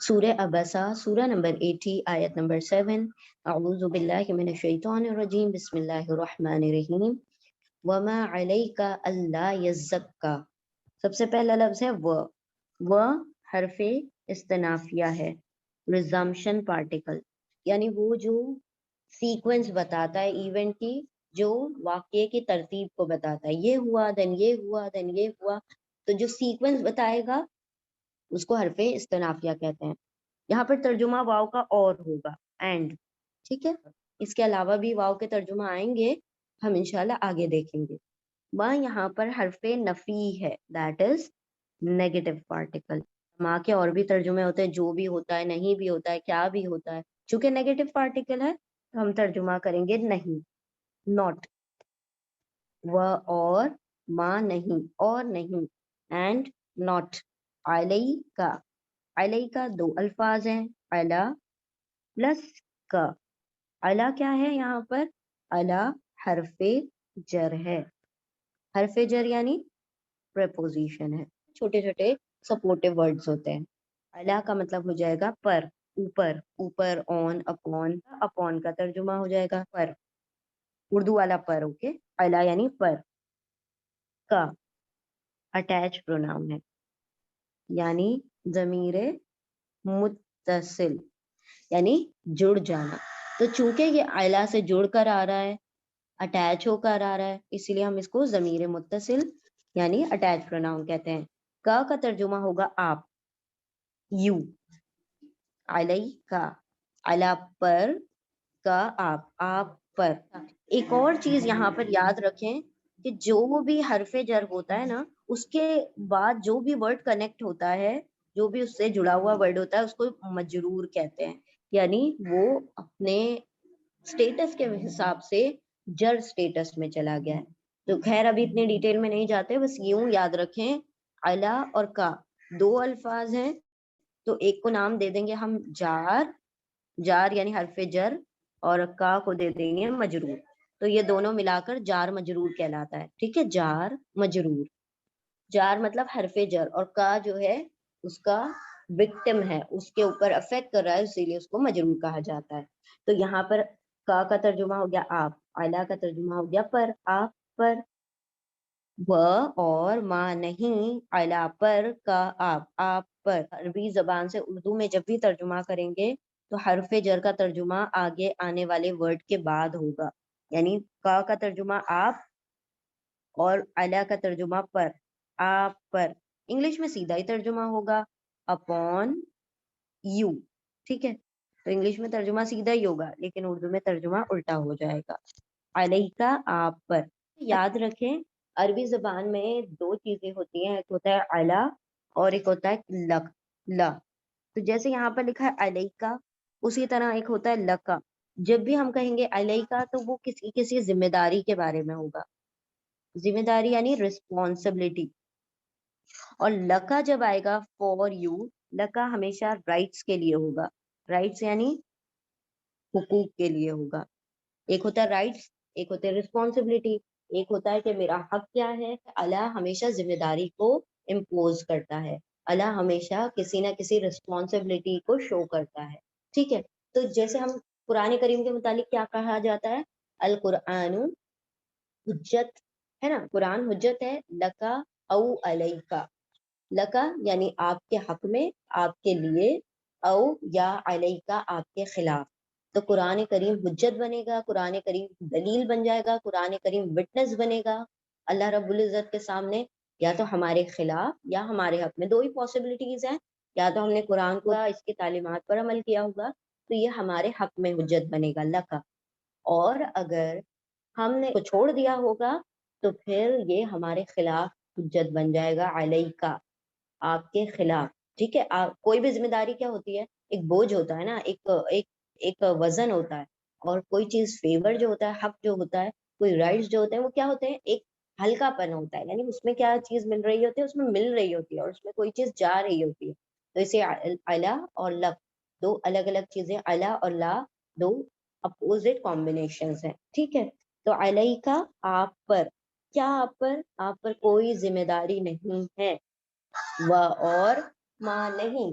سورہ ابسا سورہ نمبر 80 آیت نمبر 7. اعوذ باللہ من الشیطان الرجیم بسم اللہ الرحمن الرحیم. وما علیک الا یزکا. سب سے پہلا لفظ ہے وہ حرف استنافیہ ہے، ریزمپشن پارٹیکل، یعنی وہ جو سیکوینس بتاتا ہے ایونٹ کی، جو واقعے کی ترتیب کو بتاتا ہے، یہ ہوا دین یہ ہوا دین یہ ہوا، تو جو سیکوینس بتائے گا اس کو حرف استنافیہ کہتے ہیں. یہاں پر ترجمہ واو کا اور ہوگا، اینڈ. ٹھیک ہے، اس کے علاوہ بھی واو کے ترجمہ آئیں گے، ہم انشاءاللہ آگے دیکھیں گے. ماں یہاں پر حرف نفی ہے، دیٹ از نیگیٹو پارٹیکل. ماں کے اور بھی ترجمے ہوتے ہیں، جو بھی ہوتا ہے، نہیں بھی ہوتا ہے، کیا بھی ہوتا ہے. چونکہ نیگیٹو پارٹیکل ہے تو ہم ترجمہ کریں گے نہیں، ناٹ. وہ اور ماں نہیں، اور نہیں، اینڈ ناٹ. علیہ کا، علیہ کا دو الفاظ ہیں، علا پلس کا. علا کیا ہے یہاں پر؟ علا حرف جر ہے. حرف جر یعنی پریپوزیشن ہے، چھوٹے چھوٹے سپورٹیو ورڈز ہوتے ہیں. علا کا مطلب ہو جائے گا پر، اوپر، اوپر، آن، اپون. اپون کا ترجمہ ہو جائے گا پر، اردو والا پر. اوکے، علا یعنی پر. کا اٹیچ پروناؤن ہے، یعنی ضمیر متصل، یعنی جڑ جانا. تو چونکہ یہ علا سے جڑ کر آ رہا ہے، اٹیچ ہو کر آ رہا ہے، اسی لیے ہم اس کو ضمیر متصل یعنی اٹیچ پروناؤن کہتے ہیں. کا ترجمہ ہوگا آپ، یو. علیہ کا، علا پر، کا آپ، آپ پر. ایک اور چیز یہاں پر یاد رکھیں کہ جو بھی حرف جر ہوتا ہے نا، اس کے بعد جو بھی ورڈ کنیکٹ ہوتا ہے، جو بھی اس سے جڑا ہوا ورڈ ہوتا ہے، اس کو مجرور کہتے ہیں. یعنی وہ اپنے سٹیٹس کے حساب سے جر سٹیٹس میں چلا گیا ہے. تو خیر ابھی اتنے ڈیٹیل میں نہیں جاتے، بس یوں یاد رکھیں علا اور کا دو الفاظ ہیں، تو ایک کو نام دے دیں گے ہم جار، جار یعنی حرف جر، اور کا کو دے دیں گے مجرور. تو یہ دونوں ملا کر جار مجرور کہلاتا ہے. ٹھیک ہے، جار مجرور. جار مطلب حرف جر، اور کا جو ہے اس کا وکٹم ہے، اس کے اوپر افیکٹ کر رہا ہے، اسی لیے اس کو مجرور کہا جاتا ہے. تو یہاں پر کا ترجمہ ہو گیا آپ، علا کا ترجمہ ہو گیا پر، آپ پر. وہ اور ماں نہیں، علا پر، کا آپ، آپ پر. عربی زبان سے اردو میں جب بھی ترجمہ کریں گے تو حرف جر کا ترجمہ آگے آنے والے ورڈ کے بعد ہوگا. یعنی کا ترجمہ آپ اور علا کا ترجمہ پر، آپ پر. انگلش میں سیدھا ہی ترجمہ ہوگا اپون یو. ٹھیک ہے، تو انگلش میں ترجمہ سیدھا ہی ہوگا، لیکن اردو میں ترجمہ الٹا ہو جائے گا. علیکا آپ پر. یاد رکھیں عربی زبان میں دو چیزیں ہوتی ہیں، ایک ہوتا ہے علا اور ایک ہوتا ہے لک، لا. تو جیسے یہاں پر لکھا ہے علیکا، اسی طرح ایک ہوتا ہے لکا. جب بھی ہم کہیں گے علیکا تو وہ کسی ذمہ داری کے بارے میں ہوگا. ذمہ داری یعنی رسپانسبلٹی. اور لکا جب آئے گا فور یو، لکا ہمیشہ رائٹس کے لیے ہوگا. رائٹس یعنی حقوق کے لیے ہوگا. ایک ہوتا ہے رائٹس، ایک ہوتا ہے رسپانسبلٹی. ایک ہوتا ہے کہ میرا حق کیا ہے. اللہ ہمیشہ ذمہ داری کو امپوز کرتا ہے، اللہ ہمیشہ کسی نہ کسی رسپانسبلٹی کو شو کرتا ہے. ٹھیک ہے، تو جیسے ہم قرآن کریم کے متعلق کیا کہا جاتا ہے؟ القرآن حجت ہے نا، قرآن حجت ہے لکا او علیکا. لکا یعنی آپ کے حق میں، آپ کے لیے، او یا علیکا آپ کے خلاف. تو قرآن کریم حجت بنے گا، قرآن کریم دلیل بن جائے گا، قرآن کریم وٹنس بنے گا اللہ رب العزت کے سامنے، یا تو ہمارے خلاف یا ہمارے حق میں. دو ہی پاسبلٹیز ہیں، یا تو ہم نے قرآن کو اس کی تعلیمات پر عمل کیا ہوگا تو یہ ہمارے حق میں حجت بنے گا لکا، اور اگر ہم نے چھوڑ دیا ہوگا تو پھر یہ ہمارے خلاف حجت بن جائے گا علیکا، آپ کے خلاف. ٹھیک ہے، کوئی بھی ذمہ داری کیا ہوتی ہے؟ ایک بوجھ ہوتا ہے نا، ایک وزن ہوتا ہے. اور کوئی چیز فیور جو ہوتا ہے، حق جو ہوتا ہے، کوئی رائٹس جو ہوتے ہیں، وہ کیا ہوتے ہیں؟ ایک ہلکا پن ہوتا ہے، یعنی اس میں کیا چیز مل رہی ہوتی ہے، اس میں مل رہی ہوتی ہے، اور اس میں کوئی چیز جا رہی ہوتی ہے. تو اسے علا اور لک دو الگ الگ چیزیں، علا اور لا دو اپوزٹ کمبینیشنز ہیں. ٹھیک ہے، تو علیکا آپ پر. کیا آپ پر؟ آپ پر کوئی ذمہ داری نہیں ہے. و اور ماں نہیں،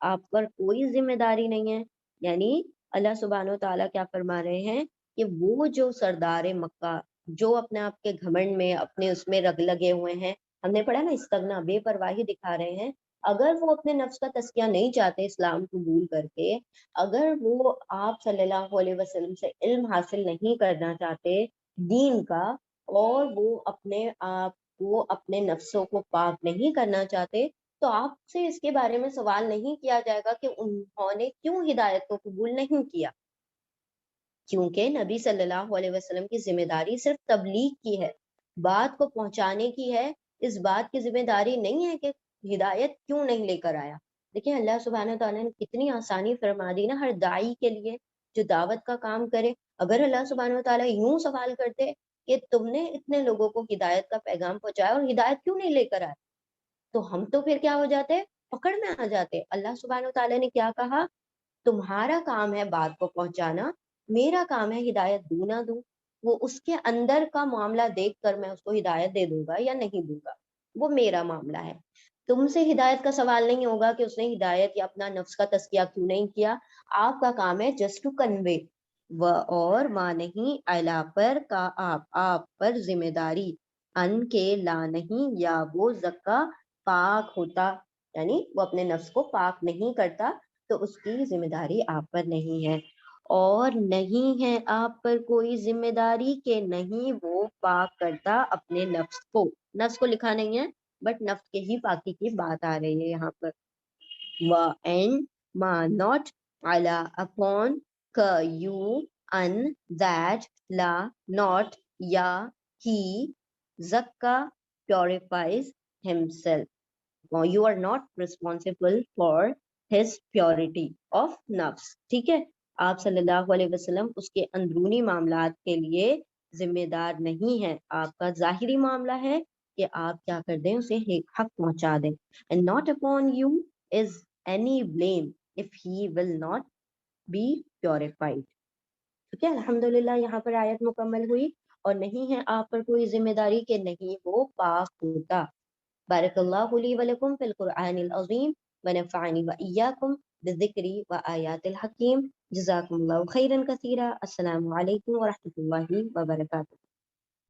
آپ پر کوئی ذمہ داری نہیں ہے. یعنی اللہ سبحانہ و تعالیٰ کیا فرما رہے ہیں کہ وہ جو سردار مکہ جو اپنے آپ کے گھمنڈ میں اپنے اس میں رگ لگے ہوئے ہیں، ہم نے پڑھا نا استغنا، بے پرواہی دکھا رہے ہیں، اگر وہ اپنے نفس کا تزکیہ نہیں چاہتے اسلام قبول کر کے، اگر وہ آپ صلی اللہ علیہ وسلم سے علم حاصل نہیں کرنا چاہتے دین کا، اور وہ اپنے آپ کو اپنے نفسوں کو پاک نہیں کرنا چاہتے، تو آپ سے اس کے بارے میں سوال نہیں کیا جائے گا کہ انہوں نے کیوں ہدایت کو قبول نہیں کیا. کیونکہ نبی صلی اللہ علیہ وسلم کی ذمہ داری صرف تبلیغ کی ہے، بات کو پہنچانے کی ہے. اس بات کی ذمہ داری نہیں ہے کہ ہدایت کیوں نہیں لے کر آیا. دیکھیں اللہ سبحانہ تعالیٰ نے کتنی آسانی فرما دی نا ہر داعی کے لیے جو دعوت کا کام کرے. اگر اللہ سبحانہ تعالیٰ یوں سوال کرتے کہ تم نے اتنے لوگوں کو ہدایت کا پیغام پہنچایا اور ہدایت کیوں نہیں لے کر آئے، تو ہم تو پھر کیا ہو جاتے، پکڑ میں آ جاتے. اللہ سبحانہ تعالیٰ نے کیا کہا، تمہارا کام ہے بات کو پہنچانا، میرا کام ہے ہدایت دوں نہ دوں. وہ اس کے اندر کا معاملہ دیکھ کر میں اس کو ہدایت دے دوں گا یا نہیں دوں گا، وہ میرا معاملہ ہے. تم سے ہدایت کا سوال نہیں ہوگا کہ اس نے ہدایت یا اپنا نفس کا تزکیہ کیوں نہیں کیا. آپ کا کام ہے جسٹ ٹو کنوے، اور ماں نہیں اعلیٰ پر کا آپ پر ذمہ داری، ان کے لا نہیں یا وہ زکا پاک ہوتا، یعنی وہ اپنے نفس کو پاک نہیں کرتا تو اس کی ذمہ داری آپ پر نہیں ہے. اور نہیں ہے آپ پر کوئی ذمہ داری کہ نہیں وہ پاک کرتا اپنے نفس کو. نفس کو لکھا نہیں ہے بٹ نفس کے ہی پاکی کی بات آ رہی ہے یہاں پر. وَإِنْ مَا not عَلَى upon you and that la not ya he zakka purifies himself. You are not responsible for his purity of nafs. ٹھیک ہے، آپ صلی اللہ علیہ وسلم اس کے اندرونی معاملات کے لیے ذمہ دار نہیں ہے. آپ کا ظاہری معاملہ ہے کہ آپ کیا کر دیں، اسے حق پہنچا دیں. And not upon you is any blame if he will not be purified. ٹھیک ہے، الحمدللہ یہاں پر آیت مکمل ہوئی. اور نہیں ہے آپ پر کوئی ذمہ داری کہ نہیں وہ پاک ہوتا. بارک اللہ لی ولکم فی القرآن العظیم ونفعنی وإیاکم بالذکر وآیات الحکیم. جزاکم اللہ خیرا کثیرا. السلام علیکم ورحمۃ اللہ وبرکاتہ.